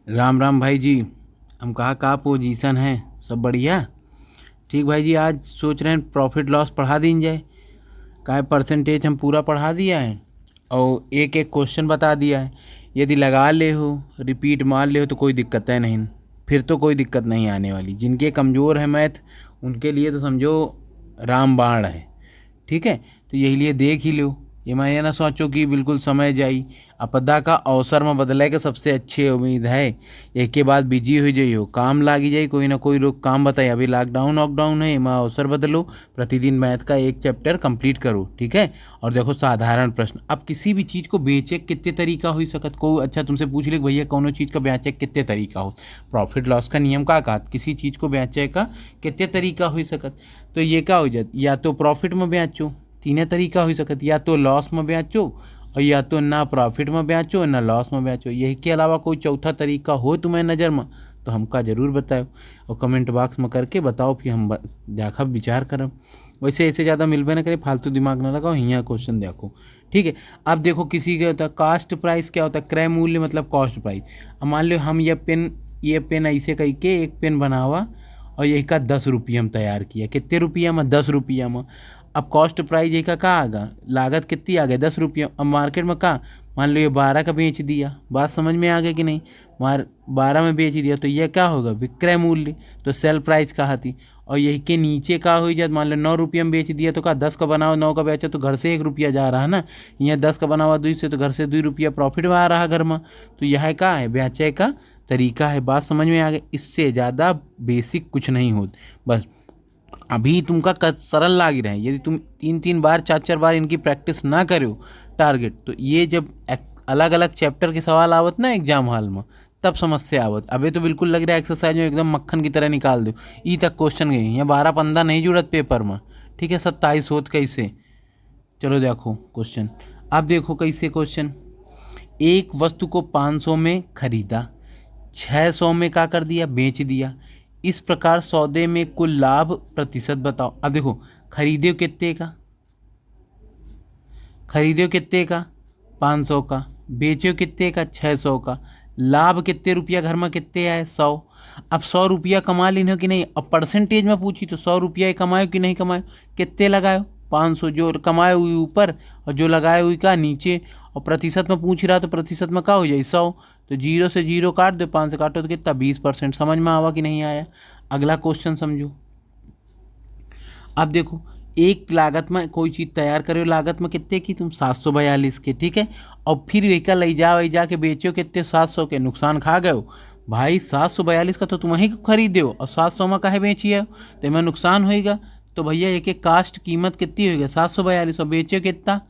राम राम भाई जी। हम कहा पोजीशन है, सब बढ़िया। ठीक भाई जी, आज सोच रहे हैं प्रॉफिट लॉस पढ़ा दी जाए। का परसेंटेज हम पूरा पढ़ा दिया है और एक एक क्वेश्चन बता दिया है। यदि लगा ले हो, रिपीट मार ले हो तो कोई दिक्कत है नहीं, फिर तो कोई दिक्कत नहीं आने वाली। जिनके कमज़ोर है मैथ उनके लिए तो समझो रामबाण है। ठीक है, तो यही लिए देख ही लो। ये मैं ये ना सोचो कि बिल्कुल समय जाई। आपदा का अवसर में बदले के सबसे अच्छी उम्मीद है। एक के बाद बिजी हो जाइयो, काम लागी जाई, कोई ना कोई लोग काम बताए। अभी लॉकडाउन है, एमा अवसर बदलो। प्रतिदिन मैथ का एक चैप्टर कंप्लीट करो, ठीक है। और देखो साधारण प्रश्न, अब किसी भी चीज़ को बेचे कितने तरीका हो सकत को। अच्छा तुमसे पूछ ले भैया कौनो चीज़ का बेचे कितने तरीका हो। प्रॉफिट लॉस का नियम का कहा किसी चीज़ को बेचे का कितने तरीका हो सकत। तो ये क्या हो जात, या तो प्रॉफिट में बेचो, तीन तरीका हो सकत, या तो लॉस में बेचो, और या तो ना प्रॉफिट में बेचो ना लॉस में बेचो। यही के अलावा कोई चौथा तरीका हो तुम्हें नज़र में तो हमका ज़रूर बताओ और कमेंट बॉक्स में करके बताओ, फिर हम देखब विचार करब। वैसे ऐसे ज़्यादा मिलबे ना करे, फालतू दिमाग ना लगाओ, यहाँ क्वेश्चन देखो। ठीक है, अब देखो किसी का होता है कास्ट प्राइस, क्या होता है क्रय मूल्य मतलब कॉस्ट प्राइस। अब मान लो हम ये पेन ऐसे कह के एक पेन बनावा और यही का 10 रुपये में तैयार किया। कितने रुपया में, 10 रुपया में। अब कॉस्ट प्राइस यही का आ गया, लागत कितनी आ गई 10 रुपये। अब मार्केट में का मान लो ये 12 का बेच दिया, बात समझ में आ गई कि नहीं। 12 में बेच दिया तो ये क्या होगा विक्रय मूल्य, तो सेल प्राइस कहा थी। और यही के नीचे का हो जाए, मान लो 9 रुपये में बेच दिया तो का 10 का बनाओ 9 का बेचा तो घर से 1 रुपया जा रहा है ना। यहाँ 10 का बनावा 2 से तो घर से 2 रुपया प्रॉफिट में आ रहा घर में। तो यह का है बेचे का तरीका है। बात समझ में आ गई, इससे ज़्यादा बेसिक कुछ नहीं होता। बस अभी तुमका सरल लाग रहे हैं, यदि तुम 3 3 बार 4 4 बार इनकी प्रैक्टिस ना करो टारगेट, तो ये जब अलग अलग चैप्टर के सवाल आवत ना एग्जाम हॉल में तब समस्या आवत। अभी तो बिल्कुल लग रहा है एक्सरसाइज में एकदम मक्खन की तरह निकाल दो। ई तक क्वेश्चन गई, यहाँ 12 15 नहीं जुड़त पेपर में। ठीक है, 27 होत कैसे। चलो देखो क्वेश्चन। अब देखो कैसे क्वेश्चन। एक वस्तु को 500 में खरीदा, 600 में क्या कर दिया बेच दिया। इस प्रकार सौदे में कुल लाभ प्रतिशत बताओ। अब देखो खरीदे कितने का, खरीदे कितने का 500 का, बेचो कितने का 600 का। लाभ कितने रुपया घर में कितने आए 100। अब 100 रुपया कमा लीन हो कि नहीं। अब परसेंटेज में पूछी तो 100 रुपया कमायो कि नहीं कमायो, कितने लगायो 500 जो कमाए हुई ऊपर और जो लगाए हुई का नीचे। और प्रतिशत में पूछ रहा तो प्रतिशत में क्या हो जाए 100। तो 0 से 0 काट दो, 5 से काटो तो कितना 20%। समझ में आवा कि नहीं आया। अगला क्वेश्चन समझो। अब देखो एक लागत में कोई चीज़ तैयार करो, लागत में कितने की तुम 742 के, ठीक है। और फिर वही ले जा के बेचो कितने 700 के, नुकसान खा गए हो भाई। 742 का तो तुम ही खरीदे हो और 700 में काहे बेचिए हो, तो इनमें नुकसान होएगा। तो भैया एक एक कास्ट कीमत कितनी होएगा 742 और बेचो कितना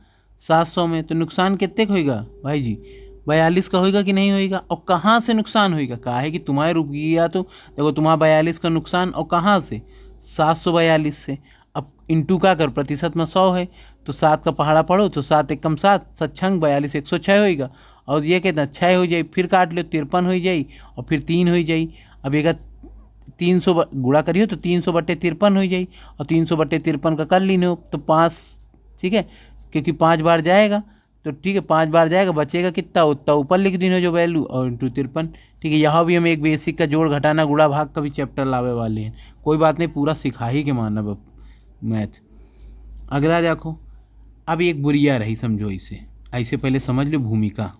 700 में, तो नुकसान कितने का होएगा भाई जी 42 का होएगा कि नहीं होएगा। और कहाँ से नुकसान होएगा, कहा है कि तुम्हारे रुपया तो देखो तुम्हारा 42 का नुकसान, और कहाँ से 742 से। अब इंटू का कर प्रतिशत में 100 है तो 7 का पहाड़ा पढ़ो तो 7 एकम 7 7 42 106 होएगा। और ये कितना 6 हो जाए, फिर काट लो 53 हो जाए और फिर 3 हो जाए। अब एक 300 गुणा करियो तो 300/53 हो जाए और 300/53 का कर लीनो तो 5, ठीक है, क्योंकि 5 बार जाएगा तो ठीक है 5 बार जाएगा, बचेगा कितना उतना ऊपर लिख दीनो जो वैल्यू और इंटू 53। ठीक है, यहाँ भी हम एक बेसिक का जोड़ घटाना गुणा भाग का भी चैप्टर लावे वाले हैं। कोई बात नहीं, पूरा सिखा ही के मानना मैथ। अगला देखो, अब एक बुरिया रही समझो इसे ऐसे, पहले समझ लो भूमिका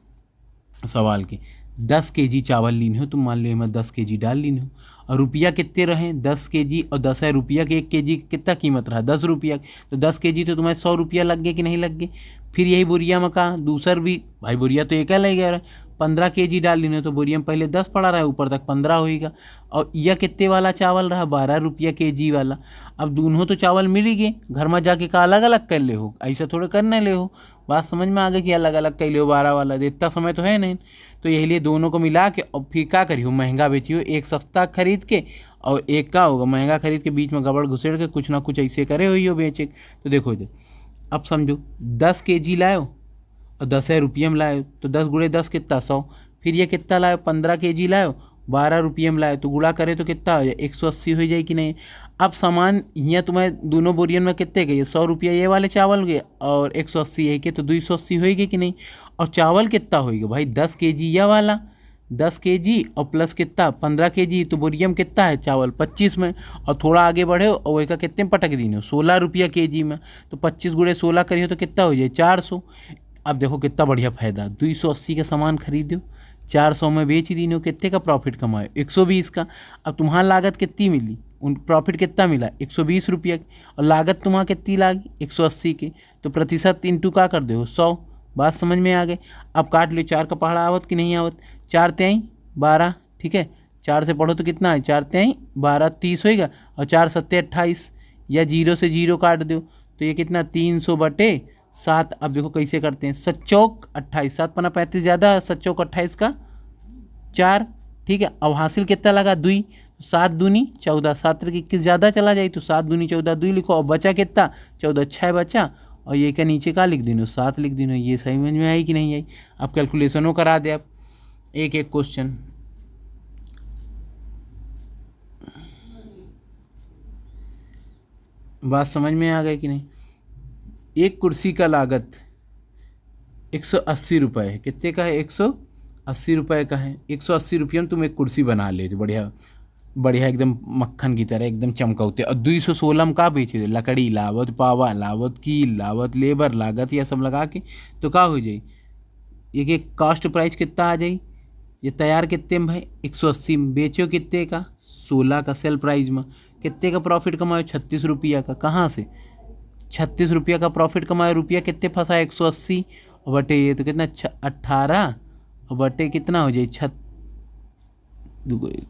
सवाल की। 10 kg चावल लीन हो तुम, मान लो मैं 10 kg डाल लीन हो और रुपया कितने रहे 10 kg और 10 है रुपया के 1 kg कितना कीमत रहा 10 रुपया। तो 10 kg तो तुम्हारे 100 रुपया लग गए कि नहीं लग गए। फिर यही बोरिया में कहा दूसर भी भाई बोरिया तो एक ले गया 15 kg डाल लीन हो, तो बोरिया में पहले 10 पड़ा रहा है ऊपर तक 15 होएगा। और यह कितने वाला चावल रहा 12 रुपया kg वाला। अब दोनों तो चावल मिल ही गए, घर में जाके का अलग अलग कर ले हो, ऐसा थोड़े करने ले हो। बात समझ में आ गई कि अलग अलग कर ले हो 12 वाला, इतना समय तो है नहीं। तो यही लिए दोनों को मिला के और फिर क्या करियो महंगा बेचियो, एक सस्ता खरीद के और एक का होगा महंगा खरीद के, बीच में गड़बड़ घुसेड़ के कुछ ना कुछ ऐसे करे हुई हो बेचे। तो देखो इधर अब समझो 10 kg लाओ और 10 रुपये में लाओ तो 10 गुणे 10 कितना 100। फिर ये कितना लाओ 15 kg लाओ 12 रुपये में लाओ तो गुणा करे तो कितना हो जाए 180 हो जाए कि नहीं। अब सामान यहाँ तुम्हें दोनों बोरियन में कितने गए 100 रुपया ये वाले चावल गए और 180 है के, तो 280 होएगी कि नहीं। और चावल कितना होएगा भाई 10 kg यह वाला 10 kg और प्लस कितना 15 kg, तो बोरियम कितना है चावल 25 में, और थोड़ा आगे बढ़े और वही का कितने में पटक दी हो 16 रुपया kg में, तो 25 × 16 करिए तो कितना हो जाए 400। अब देखो कितना बढ़िया फायदा, 280 का सामान खरीदो 400 में बेच दी हो, कितने का प्रॉफिट कमाए 120 का। अब तुम्हारा लागत कितनी मिली, उन प्रॉफिट कितना मिला 120 रुपया की, और लागत तुम्हारा कितनी लागी 180 की, तो प्रतिशत इंटू का कर दो 100। बात समझ में आ गई। अब काट लो, 4 का पहाड़ा आवत कि नहीं आवत, 4 तिहाई 12, ठीक है 4 से पढ़ो तो कितना है 4 तिहाई 12 30 होएगा, और 4 सत्ते 28, या 0 से 0 काट दो तो ये कितना 300/7। अब देखो कैसे करते हैं, 7 चौक 28, 7 पना 35 ज़्यादा, 7 चौक 28 का 4, ठीक है। अब हासिल कितना लगा 2, 7 दूनी 14, 7 तक 21 ज़्यादा चला जाए तो 7 दूनी 14, 2 लिखो, और बचा कितना 14, 6 बचा, और ये का नीचे का लिख देना 7 लिख देना। ये सही समझ में आई कि नहीं आई। अब कैलकुलेशनों करा दे, आप एक एक क्वेश्चन। बात समझ में आ गई कि नहीं। एक कुर्सी का लागत 180 रुपये है, कितने का है 180 रुपये का है। 180 रुपये में तुम एक कुर्सी बना ले, बढ़िया बढ़िया एकदम मक्खन की तरह एकदम चमकौते, और 216 में का बेचे दे, लकड़ी लागत, पावा लागत, कील लागत, लेबर लागत, यह सब लगा के तो का हो जाए, एक एक कॉस्ट प्राइस कितना आ जाए। ये तैयार कितने में भाई 180 में, बेचो कितने का 16 का, सेल प्राइस में कितने का प्रॉफिट कमाओ 36 रुपया का। कहाँ से 36 रुपया का प्रॉफिट कमाए, रुपया कितने फंसा 180, और बटे ये तो कितना 18, और बटे कितना हो जाए 1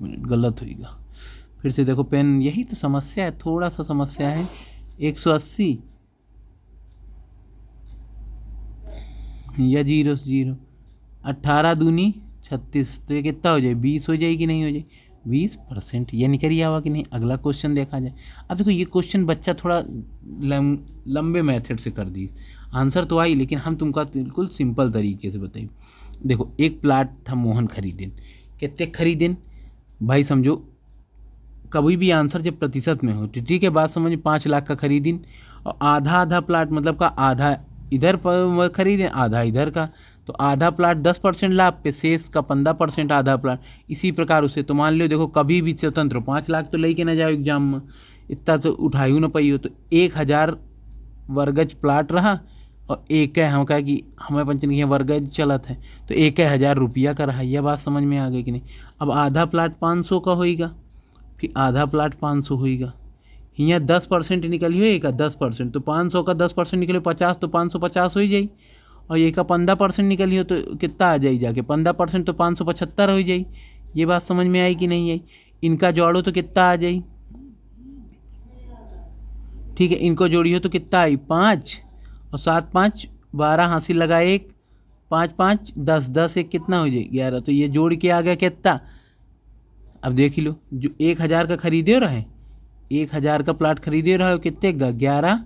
मिनट गलत होएगा, फिर से देखो पेन, यही तो समस्या है, थोड़ा सा समस्या है। 180 या 0 से 0, 18 दूनी 36, तो ये कितना हो जाए 20 हो जाए कि नहीं हो जाए 20%। ये निकल आवा कि नहीं। अगला क्वेश्चन देखा जाए। अब देखो ये क्वेश्चन बच्चा थोड़ा लंबे मेथड से कर दी, आंसर तो आई लेकिन हम तुमका बिल्कुल सिंपल तरीके से बताइए। देखो एक प्लाट था मोहन खरीदेन, कितने खरीदेन भाई, समझो कभी भी आंसर जब प्रतिशत में हो तो ठीक है, बात समझ 5 लाख का खरीदिन, और आधा आधा प्लाट मतलब का आधा इधर पर खरीदें आधा इधर का, तो आधा प्लाट 10% लाभ पे, शेष का 15% आधा प्लाट। इसी प्रकार उसे तो मान लो देखो कभी भी स्वतंत्र 5 लाख तो लेके ना जाओ एग्जाम में, इतना तो उठाई ना पाई हो, तो 1000 वर्गज प्लाट रहा, और एक है हम कहा कि हमें पंचन की वर्गज चलत है तो 1000 रुपया का रहा। यह बात समझ में आ गई कि नहीं। अब आधा प्लाट 500 का होएगा, फिर आधा प्लाट 500 होएगा, यहाँ 10% निकली हो एक 10%, तो 500 का 10% निकले 50, तो 550 हो जाए, और ये का 15% निकली हो तो कितना आ जाए जाके 15%, तो 575 हो जाए। ये बात समझ में आई कि नहीं आई। इनका जोड़ो तो कितना आ जाए, ठीक है, इनको जोड़ियो तो कितना आई 5, और 7 5 12, हासिल लगा 1, 5 5 10, 10 एक कितना हो जाए 11, तो ये जोड़ के आ गया कितना। अब देख लो, जो 1000 का खरीदे हो रहे, 1000 का प्लाट खरीदे रहे हो, कितने का 11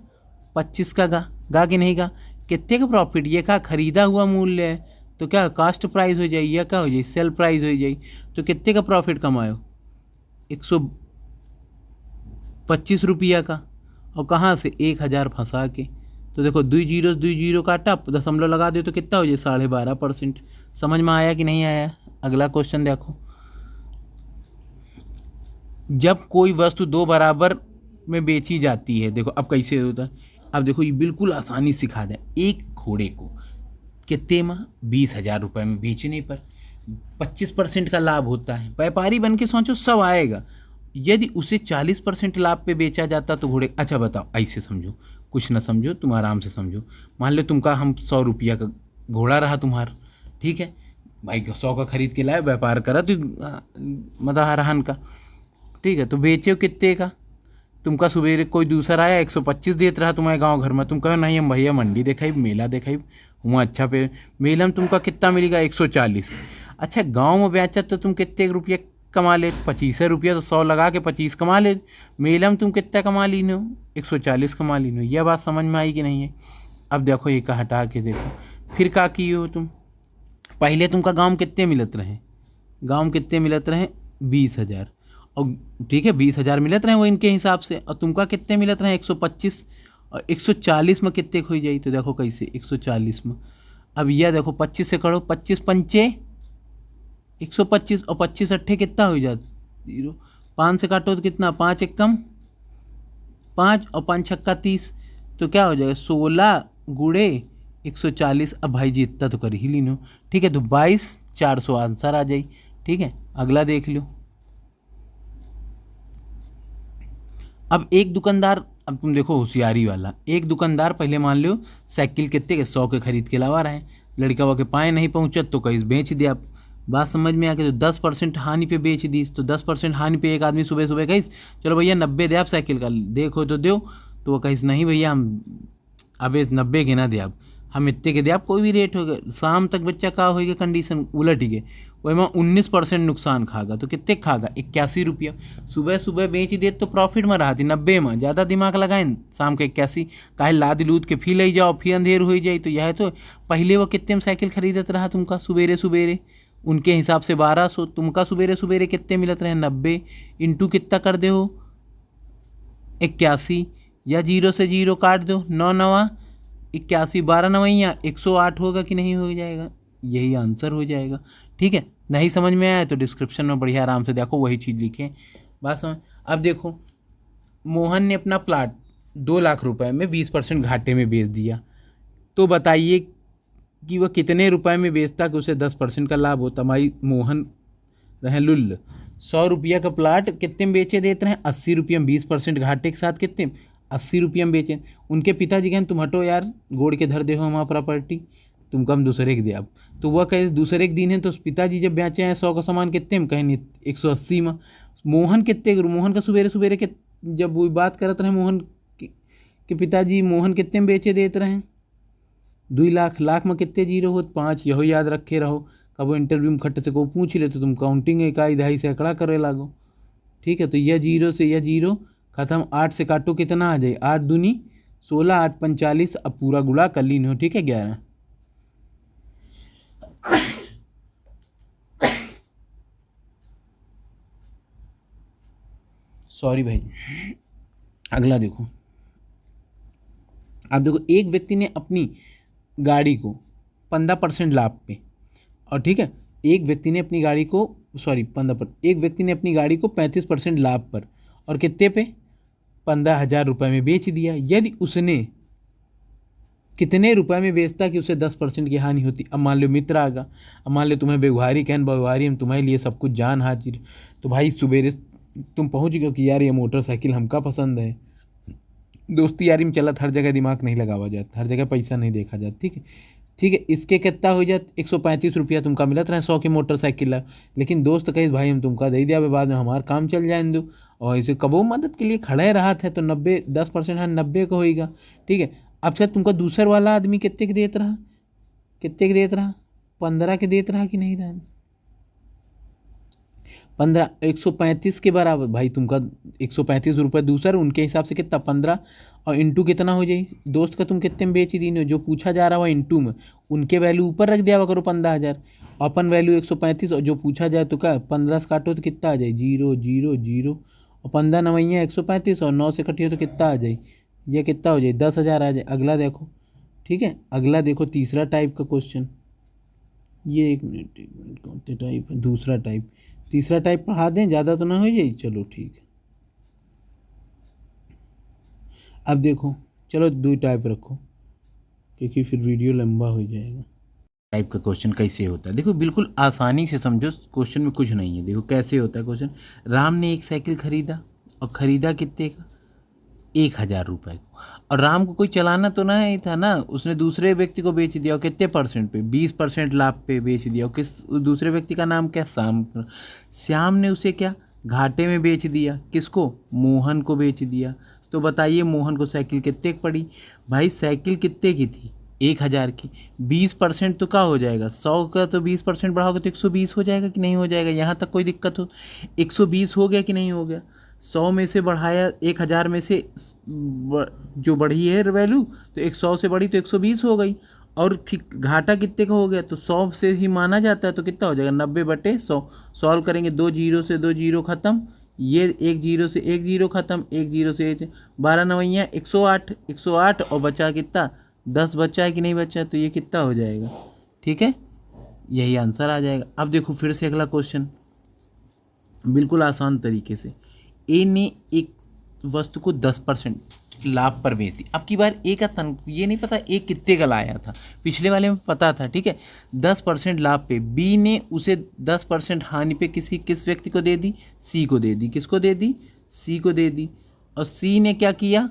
25 का गा कि नहीं गा, कितने का प्रॉफिट, ये का खरीदा हुआ मूल्य है, तो क्या कास्ट प्राइस हो जाए, या क्या हो जाए सेल प्राइस हो जाए, तो कितने का प्रॉफिट कमायो 125 रुपया का, और कहाँ से 1000 फंसा के। तो देखो 2 जीरो काटा, दशमलव लगा दे तो कितना हो जाए 12.5%। समझ में आया कि नहीं आया। अगला क्वेश्चन देखो, जब कोई वस्तु 2 बराबर में बेची जाती है, देखो अब कैसे होता है। अब देखो ये बिल्कुल आसानी सिखा दे। एक घोड़े को कितने में 20,000 रुपये में बेचने पर 25% का लाभ होता है। व्यापारी बन के सोचो सब आएगा। यदि उसे 40% लाभ पे बेचा जाता तो घोड़े, अच्छा बताओ ऐसे समझो, कुछ ना समझो, तुम आराम से समझो। मान लो तुमका हम 100 रुपया का घोड़ा रहा तुम्हारा, ठीक है भाई, 100 का खरीद के लाए, व्यापार करा तो मतलब हरहन का, ठीक है, तो बेचे कितने का। तुमका सुबह कोई दूसरा आया 125 देते रहा तुम्हारे गांव घर में, तुम कहो नहीं हम भैया मंडी देखाई मेला देखाई वहाँ अच्छा पे, मेला में तुमका कितना मिलेगा 140। अच्छा गांव में बेचा तो तुम कितने रुपये कमा ले, 25 रुपया, तो 100 लगा के 25 कमा ले। मेला में तुम कितना कमा ली नो 140 कमा ली नो। यह बात समझ में आई कि नहीं है। अब देखो ये का हटा के देखो, फिर क्या किए हो तुम। पहले तुमका गाँव में कितने मिलत रहे, गाँव में कितने मिलत रहे 20,000, और ठीक है 20,000 मिलत रहे वो इनके हिसाब से, और तुमका कितने मिलत रहे 125, और 140 में कितने खोई जाई, तो देखो कैसे 140 में। अब यह देखो 25 से करो, 25 पंचे 125 और 25 अट्ठे कितना हो जाता, 0। 5 से काटो तो कितना, 5 एक कम 5 और 5 छक्का 30, तो क्या हो जाएगा 16 गुड़े 140। अब भाई जी इतना तो कर ही लीनो, ठीक है, तो 22,400 आंसर आ जाए। ठीक है, अगला देख लो। अब एक दुकानदार, अब तुम देखो होशियारी वाला, एक दुकानदार पहले मान लो साइकिल कितने के 100 के खरीद के लावा रहे, लड़का वो के पाए नहीं पहुंचत तो कहीं बेच दिया। बात समझ में आ गई, तो 10% हानि पे बेच दी, तो 10% हानि पे एक आदमी सुबह सुबह कहीस चलो भैया 90 दे आप साइकिल का, देखो तो दो, तो वो कहीस नहीं भैया हम अबे 90 के ना दे आप, हम इतने के दे आप, कोई भी रेट होगा। शाम तक बच्चा का होगा कंडीशन उलट ही गए, वही में 19% नुकसान खागा, तो कितने खागा 81 रुपया। सुबह सुबह बेच दे तो प्रॉफिट में रहा थी 90 में, ज़्यादा दिमाग लगाए शाम के 81 काहे लाद लूद के फिर ले जाओ, फिर अंधेर हो जाए। तो यह तो पहले वो कितने में साइकिल खरीदत रहा तुमका सुबेरे सुबेरे, उनके हिसाब से 1200, तुमका सुबेरे सुबेरे कितने मिलत रहे 90 इंटू कितना कर दे हो 81, या 0 से 0 काट दो, 9 नवा 81, 12 नवैया 108 होगा कि नहीं हो जाएगा, यही आंसर हो जाएगा। ठीक है, नहीं समझ में आया तो डिस्क्रिप्शन में बढ़िया आराम से देखो वही चीज़ लिखे, बात समझ। अब देखो मोहन ने अपना प्लाट 2 लाख रुपए में 20% घाटे में बेच दिया, तो बताइए कि वह कितने रुपए में बेचता कि उसे 10% का लाभ होता। भाई मोहन रहे लुल्ल, 100 रुपया का प्लाट कितने में बेचे देते हैं 80 रुपये में, 20% घाटे के साथ कितने 80 रुपये में बेचे। उनके पिताजी कहन तुम हटो यार गोड़ के धर दे हो हमारा प्रॉपर्टी, तुम कम दूसरे के दे आप, तो वह कहे दूसरे के दिन है, तो पिताजी जब बेचे हैं 100 का सामान कितने में, कहें 180 में। मोहन कितने, मोहन का सुबेरे सुबेरे के जब वो बात करते रहे मोहन के पिताजी, मोहन कितने में बेचे देते रहे 2 लाख, लाख में कितने जीरो हो 5, यहो याद रखे रहो, कब वो इंटरव्यू में खट्टे से को पूछ ले तो तुम काउंटिंग इकाई दहाई सैकड़ा करे लागो। ठीक है, तो यह 0 से यह 0 खत्म, 8 से काटो कितना आ जाए 8 दूनी 16, 8 45, अब पूरा गुड़ा कर लीन हो। ठीक है 11। सॉरी भाई, अगला देखो। अब देखो एक व्यक्ति ने अपनी गाड़ी को 15% लाभ पे, और ठीक है एक व्यक्ति ने अपनी गाड़ी को सॉरी 15 एक व्यक्ति ने अपनी गाड़ी को 35% लाभ पर और कितने पे 15,000 रुपये में बेच दिया। यदि उसने कितने रुपए में बेचता कि उसे 10% की हानि होती। अब मान लो मित्र आगा, अब मान लो तुम्हें व्यवहारी कहन व्यवहारी हम तुम्हारे लिए सब कुछ जान हाजिर, तो भाई सुबेरे तुम पहुंच गए कि यार ये मोटरसाइकिल हमका पसंद है, दोस्ती यारी में चलत हर जगह दिमाग नहीं लगावा जाता, हर जगह पैसा नहीं देखा जाता। ठीक है, ठीक है, इसके कितना हो जाता 135 रुपया तुमका मिलत रहे 100 की मोटरसाइकिल ला, लेकिन दोस्त कही भाई हम तुमका दे दिया बाद में हमारा काम चल जाए दो, और इसे कबो मदद के लिए खड़े रहा था तो 90 10% हाँ 90 का होएगा। ठीक है, अब शायद तुमका दूसर वाला आदमी कितने के देत रहा, कितने के देत रहा 15 के देत रहा कि नहीं रहा 15, 135 के बराबर भाई तुमका 135 रुपये दूसर, उनके हिसाब से कितना 15 और इंटू कितना हो जाए दोस्त का तुम कितने में बेची दी, जो पूछा जा रहा हुआ इंटू में, उनके वैल्यू ऊपर रख दिया करो 15,000, अपन वैल्यू 135 और जो पूछा जाए तो क्या 15 से काटो तो कितना आ जाए 0 0 0 और 15 नवैया 135 और 9 से कटियो तो कितना आ जाए, ये कितना हो जाए 10,000 आ जाए। अगला देखो, ठीक है अगला देखो तीसरा टाइप का क्वेश्चन, ये एक मिनट कौन से टाइप है, दूसरा टाइप, तीसरा टाइप पढ़ा दें ज़्यादा तो ना हो जाए, चलो ठीक है। अब देखो चलो 2 टाइप रखो क्योंकि फिर वीडियो लंबा हो जाएगा। टाइप का क्वेश्चन कैसे होता है देखो, बिल्कुल आसानी से समझो, क्वेश्चन में कुछ नहीं है। देखो कैसे होता है क्वेश्चन, राम ने एक साइकिल खरीदा और ख़रीदा कितने का 1,000 रुपये को, और राम को कोई चलाना तो नहीं था ना, उसने दूसरे व्यक्ति को बेच दिया और कितने परसेंट पे 20% लाभ पे बेच दिया, और किस दूसरे व्यक्ति का नाम क्या श्याम, श्याम ने उसे क्या घाटे में बेच दिया, किसको मोहन को बेच दिया। तो बताइए मोहन को साइकिल कितने की पड़ी, भाई साइकिल कितने की थी 1,000 की, 20% तो क्या हो जाएगा 100 का, तो 20% बढ़ाओगे तो 120 हो जाएगा कि नहीं हो जाएगा, यहाँ तक कोई दिक्कत हो 120 हो गया कि नहीं हो गया। 100 में से बढ़ाया 1,000 में से जो बढ़ी है वैल्यू तो 100 से बढ़ी तो 120 हो गई, और फिर घाटा कितने का हो गया तो 100 से ही माना जाता है, तो कितना हो जाएगा 90/100। सॉल्व करेंगे 2 जीरो से 2 जीरो खत्म, ये 1 जीरो से 1 जीरो खत्म, 1 जीरो से 1, 12 नवैया 108, 108 और बचा कितना 10 बचा है कि नहीं बचा, तो ये कितना हो जाएगा। ठीक है यही आंसर आ जाएगा। अब देखो फिर से अगला क्वेश्चन, बिल्कुल आसान तरीके से। ए ने एक वस्तु को 10% लाभ पर बेच दी। अब की बार ए का ये नहीं पता ए कितने का लाया था, पिछले वाले में पता था, ठीक है। 10% लाभ पे बी ने उसे 10% हानि पे किस व्यक्ति को दे दी, सी को दे दी। किसको दे दी, सी को दे दी। और सी ने क्या किया,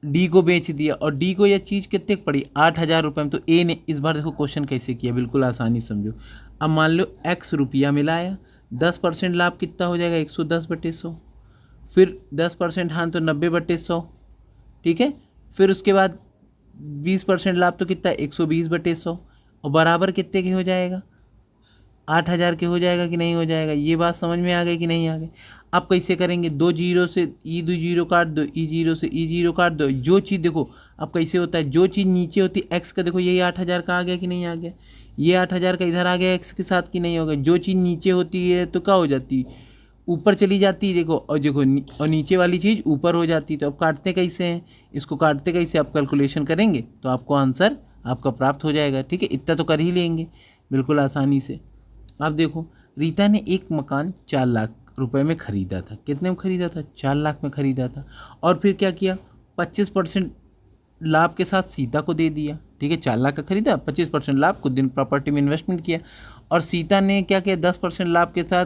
डी को बेच दिया। और डी को यह चीज़ कितने की पड़ी, 8,000 रुपये में। तो ए ने इस बार देखो क्वेश्चन कैसे किया, बिल्कुल आसानी समझो। अब मान लो x रुपया मिलाया, 10% लाभ कितना हो जाएगा, 110/100। फिर 10% हानि तो 90/100, ठीक है। फिर उसके बाद 20% लाभ तो कितना, 120/100। और बराबर कितने की हो जाएगा, 8,000 के हो जाएगा कि नहीं हो जाएगा। ये बात समझ में आ गई कि नहीं आ गई। अब कैसे करेंगे, 2 जीरो से ई 2 जीरो काट दो, ई जीरो से ई जीरो काट दो। जो चीज़ देखो अब कैसे होता है, जो चीज़ नीचे होती है एक्स का, देखो यही 8,000 का आ गया कि नहीं आ गया। ये 8,000 का इधर आ गया एक्स के साथ कि नहीं होगा। जो चीज़ नीचे होती है तो क्या हो जाती है, ऊपर चली जाती है। देखो और देखो और नीचे वाली चीज़ ऊपर हो जाती है। तो अब काटते कैसे हैं, इसको काटते कैसे, आप कैलकुलेशन करेंगे तो आपको आंसर आपका प्राप्त हो जाएगा, ठीक है। इतना तो कर ही लेंगे बिल्कुल आसानी से। आप देखो रीता ने एक मकान 4 लाख रुपए में ख़रीदा था। कितने में ख़रीदा था, 4 लाख में ख़रीदा था। और फिर क्या किया, 25% लाभ के साथ सीता को दे दिया, ठीक है। 4 लाख का खरीदा, 25% लाभ, कुछ दिन प्रॉपर्टी में इन्वेस्टमेंट किया। और सीता ने क्या किया, 10% लाभ के साथ,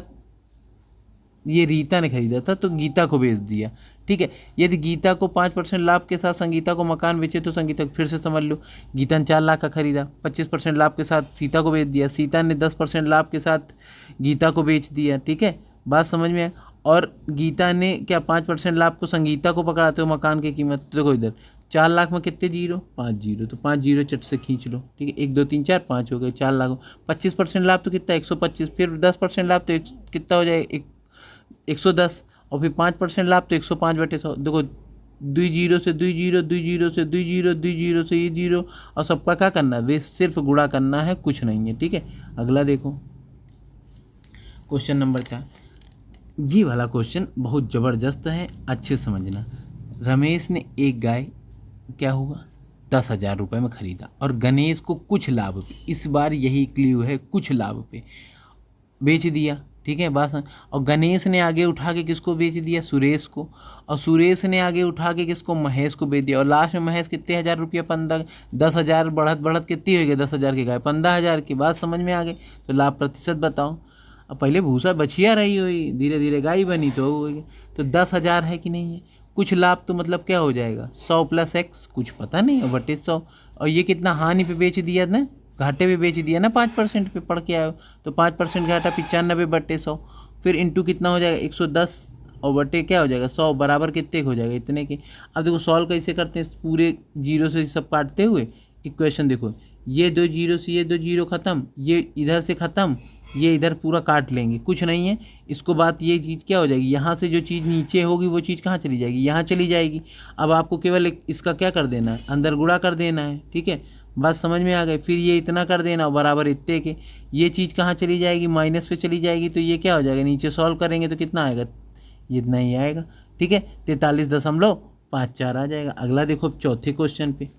ये रीता ने खरीदा था तो गीता को बेच दिया, ठीक है। यदि गीता को 5% लाभ के साथ संगीता को मकान बेचे तो संगीता, फिर से समझ लो, गीता ने 4 लाख का खरीदा, 25% लाभ के साथ सीता को बेच दिया। सीता ने 10% लाभ के साथ गीता को बेच दिया, ठीक है। बात समझ में आए। और गीता ने क्या 5% लाभ को संगीता को पकड़ाते हो मकान की कीमत। तो देखो इधर 4 लाख में कितने जीरो, 5 जीरो, तो 5 जीरो चट से खींच लो, ठीक है। 1 2 3 4 5 हो गए, 4 लाख। 25% लाभ तो कितना, 125। फिर 10% लाभ तो कितना हो जाएगा, 110। और फिर 5% लाभ तो 105/100। देखो 2 जीरो से 2 जीरो, 2 जीरो से 2 जीरो, 2 जीरो से ये जीरो, और सबका क्या करना है, वे सिर्फ गुणा करना है, कुछ नहीं है, ठीक है। अगला देखो क्वेश्चन नंबर 4। ये वाला क्वेश्चन बहुत ज़बरदस्त है, अच्छे समझना। रमेश ने एक गाय, क्या हुआ, 10,000 रुपये में ख़रीदा और गणेश को कुछ लाभ पे, इस बार यही क्ल्यू है, कुछ लाभ पे बेच दिया, ठीक है। बात और गणेश ने आगे उठा के किसको बेच दिया, सुरेश को। और सुरेश ने आगे उठा के किसको, महेश को बेच दिया। और लास्ट में महेश कितने हज़ार रुपया, 10,000 बढ़त बढ़त कितनी हो गई, 10,000 की गाय 15,000 की। बात समझ में आ गई। तो लाभ प्रतिशत बताओ। अब पहले भूसा बछिया रही हुई, धीरे धीरे गाय बनी तो हो गई। तो 10,000 है कि नहीं है। कुछ लाभ तो मतलब क्या हो जाएगा, 100 + x, कुछ पता नहीं है, बटे 100। और ये कितना हानि पे बेच दिया ना, घाटे पे बेच दिया ना, 5% पे पढ़ के आए हो। तो 5% घाटा 95/100। फिर इंटू कितना हो जाएगा, 110, और बटे क्या हो जाएगा, 100, बराबर कितने हो जाएगा, इतने के। अब देखो सॉल्व कैसे करते हैं, पूरे जीरो से सब काटते हुए। इक्वेशन देखो, ये 2 जीरो से ये 2 जीरो ख़त्म, ये इधर से ख़त्म, ये इधर पूरा काट लेंगे, कुछ नहीं है। इसको बात ये चीज़ क्या हो जाएगी, यहाँ से जो चीज़ नीचे होगी वो चीज़ कहाँ चली जाएगी, यहाँ चली जाएगी। अब आपको केवल इसका क्या कर देना है, अंदर गुणा कर देना है, ठीक है। बात समझ में आ गई। फिर ये इतना कर देना बराबर इतने के, ये चीज़ कहाँ चली जाएगी, माइनस पे चली जाएगी। तो ये क्या हो जाएगा, नीचे सॉल्व करेंगे तो कितना आएगा, ये इतना ही आएगा, ठीक है। 43.54 आ जाएगा। अगला देखो चौथे क्वेश्चन पे,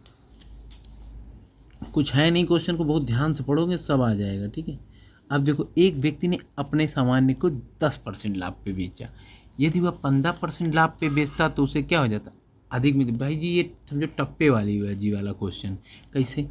कुछ है नहीं, क्वेश्चन को बहुत ध्यान से पढ़ोगे सब आ जाएगा, ठीक है। अब देखो एक व्यक्ति ने अपने सामान्य को 10% लाभ पे बेचा। यदि वह 15% लाभ पे बेचता तो उसे क्या हो जाता, अधिक में। भाई जी ये समझो टप्पे वाली हुआ जी वाला क्वेश्चन। कैसे,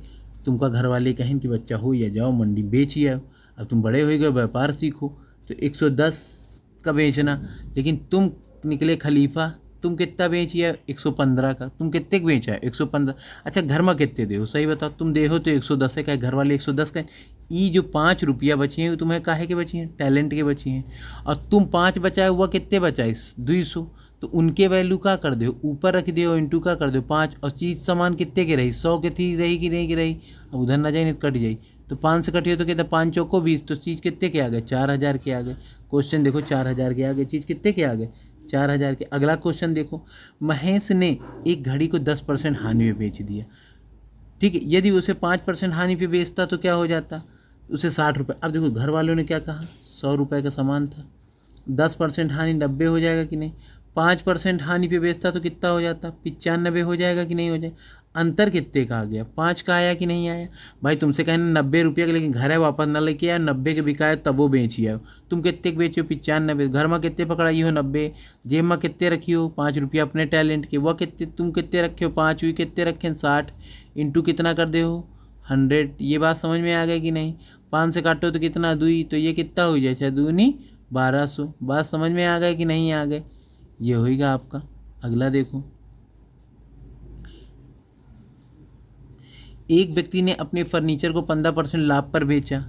तुमका घर वाले कहें कि बच्चा हो या जाओ मंडी बेच ही आओ। अब तुम बड़े हो गए, व्यापार सीखो, तो 110 का बेचना। लेकिन तुम निकले खलीफा, तुम कितना बेचिए, 115 का। तुम कितने का बेचा है, 115। अच्छा घर में कितने दे हो, सही बताओ। तुम दे हो तो 110 का, घर वाले 110 का। ये जो 5 रुपया बचे हैं वो तुम्हें काहे के बची हैं, टैलेंट के बची हैं। और तुम 5 बचाए, हुआ कितने बचाए, 200। तो उनके वैल्यू का कर दो, ऊपर रख दो, इंटू का कर दो 5। और चीज़ सामान कितने के रही, 100 के थी, रही कि नहीं की रही। अब उधर ना जाए नहीं तो कट जाई। तो 5 से कटिए तो कहते 5 चौको 20। तो चीज़ कितने के आ गए, 4,000 के आ गए। क्वेश्चन देखो 4,000 के आ गए, चीज़ कितने के आ गए, 4,000 के। अगला क्वेश्चन देखो, महेश ने एक घड़ी को 10% हानि में बेच दिया, ठीक है। यदि उसे 5% हानि पे बेचता तो क्या हो जाता, उसे 60 रुपये। अब देखो घर वालों ने क्या कहा, 100 रुपये का सामान था, 10% हानि 90 हो जाएगा कि नहीं। 5% हानि पे बेचता तो कितना हो जाता, 95 हो जाएगा कि नहीं हो जाए। अंतर कितने का आ गया, 5 का आया कि नहीं आया। भाई तुमसे कहना 90 रुपये का, लेकिन घर है वापस ना लेके आया, 90 के बिकाए तब वो बेची आओ। तुम कितने के बेची हो, 95। घर में कितने पकड़ाई हो, 90। जेब में कितने रखी हो, 5 रुपया अपने टैलेंट के। वह कितने तुम कितने रखे हो, 5 हुई, कितने रखे हैं, 60। इंटू कितना कर दे हो, 100। ये बात समझ में आ गई कि नहीं। 5 से काटो तो कितना, दुई, तो ये कितना हो जाए, 6 दूनी 1200। बात समझ में आ गए कि नहीं आ गए। ये होएगा आपका। अगला देखो, एक व्यक्ति ने अपने फर्नीचर को 15% लाभ पर बेचा।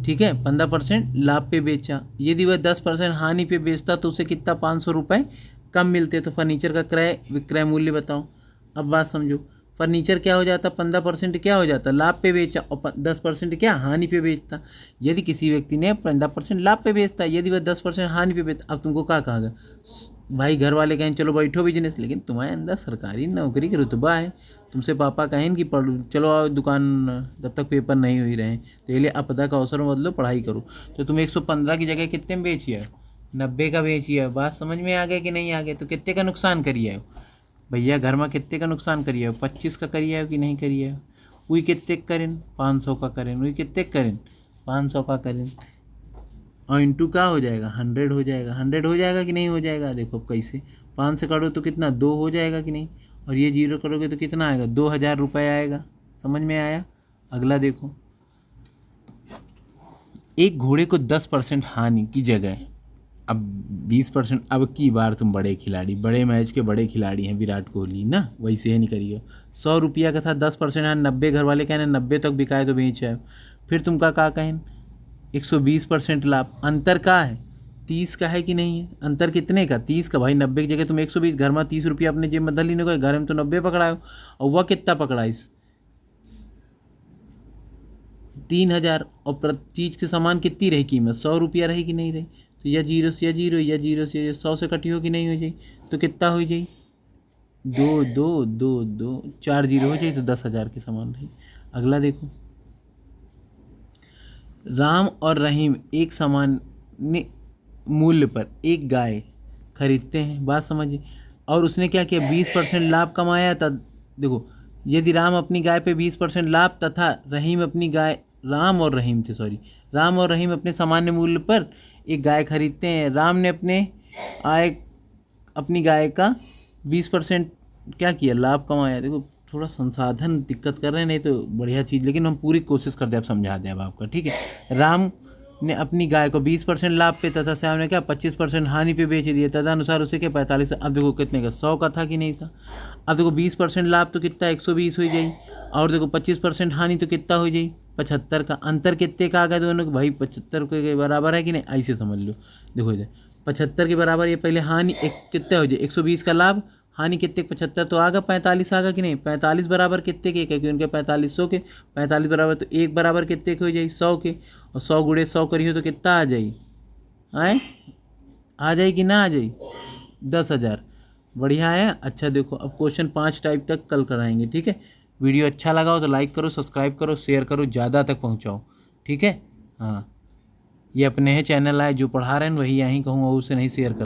ठीक है, 15% लाभ पे बेचा। यदि वह 10% हानि पे बेचता तो उसे कितना, 500 रुपये कम मिलते। तो फर्नीचर का क्रय विक्रय मूल्य बताओ। अब बात समझो, फर्नीचर क्या हो जाता, 15% क्या हो जाता, लाभ पे बेचा, और 10% क्या, हानि पे बेचता। यदि किसी व्यक्ति ने 15% लाभ पे बेचता, यदि वह 10% हानि पे बेचता। अब तुमको क्या कहा गया, भाई घर वाले कहें चलो बैठो बिजनेस, लेकिन तुम्हारे अंदर सरकारी नौकरी का रुतबा है। तुमसे पापा कहें कि पढ़ चलो आओ दुकान, जब तक पेपर नहीं हो ही रहे, तो ये लिए आपदा का अवसर बदलो, पढ़ाई करो। तो तुम 115 की जगह कितने में बेची है, 90 का बेची है। बात समझ में आ गया कि नहीं आ गया। तो कितने का नुकसान करिए है भैया, घर में कितने का नुकसान करिए, 25 का करिए है कि नहीं करिए है। वही कितने करें, 500 का करें। वही कितने करें, 500 का करें। और इंटू क्या हो जाएगा, 100 हो जाएगा। 100 हो जाएगा कि नहीं हो जाएगा। देखो अब कैसे, 5 से काटो तो कितना, 2 हो जाएगा कि नहीं। और ये जीरो करोगे तो कितना आएगा, 2000 रुपये आएगा। समझ में आया। अगला देखो, एक घोड़े को 10% हानि की जगह अब 20%। अब की बार तुम बड़े खिलाड़ी, बड़े मैच के बड़े खिलाड़ी हैं विराट कोहली ना, वैसे ही नहीं करिए। 100 रुपया का था, 10% हानि, 90। घर वाले कहने 90 तक बिकाए तो बेच आए। फिर तुम का कहें 120% लाभ। अंतर का है, 30 का है कि नहीं है। अंतर कितने का, 30 का। भाई 90 की जगह तुम 120, घर में 30 रुपया अपने जेब में धर लेने को, घर में तो 90 पकड़ाओ। और वह कितना पकड़ा, इस 3000। और प्रति चीज़ के सामान कितनी रही कीमत, 100 रुपया रही कि नहीं रही। तो या जीरो से या जीरो, या जीरो से 100 से कटी हो कि नहीं हो जाए। तो कितना हो जाए, 2 2 2 2 4 जीरो हो जाए, तो 10,000 के सामान रही। अगला देखो, राम और रहीम एक सामान्य मूल्य पर एक गाय खरीदते हैं। बात समझिए। और उसने क्या किया, 20% लाभ कमाया था। देखो, यदि राम अपनी गाय पे 20% लाभ तथा रहीम अपनी गाय, राम और रहीम थे सॉरी, राम और रहीम अपने सामान्य मूल्य पर एक गाय खरीदते हैं। राम ने अपनी गाय का 20% क्या किया, लाभ कमाया। देखो थोड़ा संसाधन दिक्कत कर रहे हैं, नहीं तो बढ़िया चीज़, लेकिन हम पूरी कोशिश करते हैं अब समझा दें अब आपका। ठीक है, राम ने अपनी गाय को 20% लाभ पे तथा श्याम ने क्या 25% हानि पे बेच दिया। तदनुसार उसे क्या 45। अब देखो कितने का, 100 का था कि नहीं था। अब देखो 20% लाभ तो कितना, 120 हो जाए। और देखो 25% हानि तो कितना हो जाए, 75 का। अंतर कितने का आ गया दोनों को, भाई 75 के बराबर है कि नहीं, ऐसे समझ लो। देखो इधर 75 के बराबर, ये पहले हानि एक कितना हो जाए, 120 का लाभ, हानि कितने, 75 तो आगा, 45 आगा कि नहीं। 45 बराबर कितने के, क्योंकि उनके 4500 के, 45 बराबर तो एक बराबर कितने के हो जाए, 100 के। और 100 गुणे 100 करिए तो कितना आ जाए, आए आ जाए कि ना आ जाए, 10,000। बढ़िया है। अच्छा देखो, अब क्वेश्चन 5 टाइप तक कल कराएंगे। ठीक है, वीडियो अच्छा लगा हो तो लाइक करो, सब्सक्राइब करो, शेयर करो, ज़्यादा तक पहुँचाओ। ठीक है, हाँ। ये अपने हैं चैनल आए, जो पढ़ा रहे हैं वही यहीं कहूँ, और उसे नहीं शेयर कर।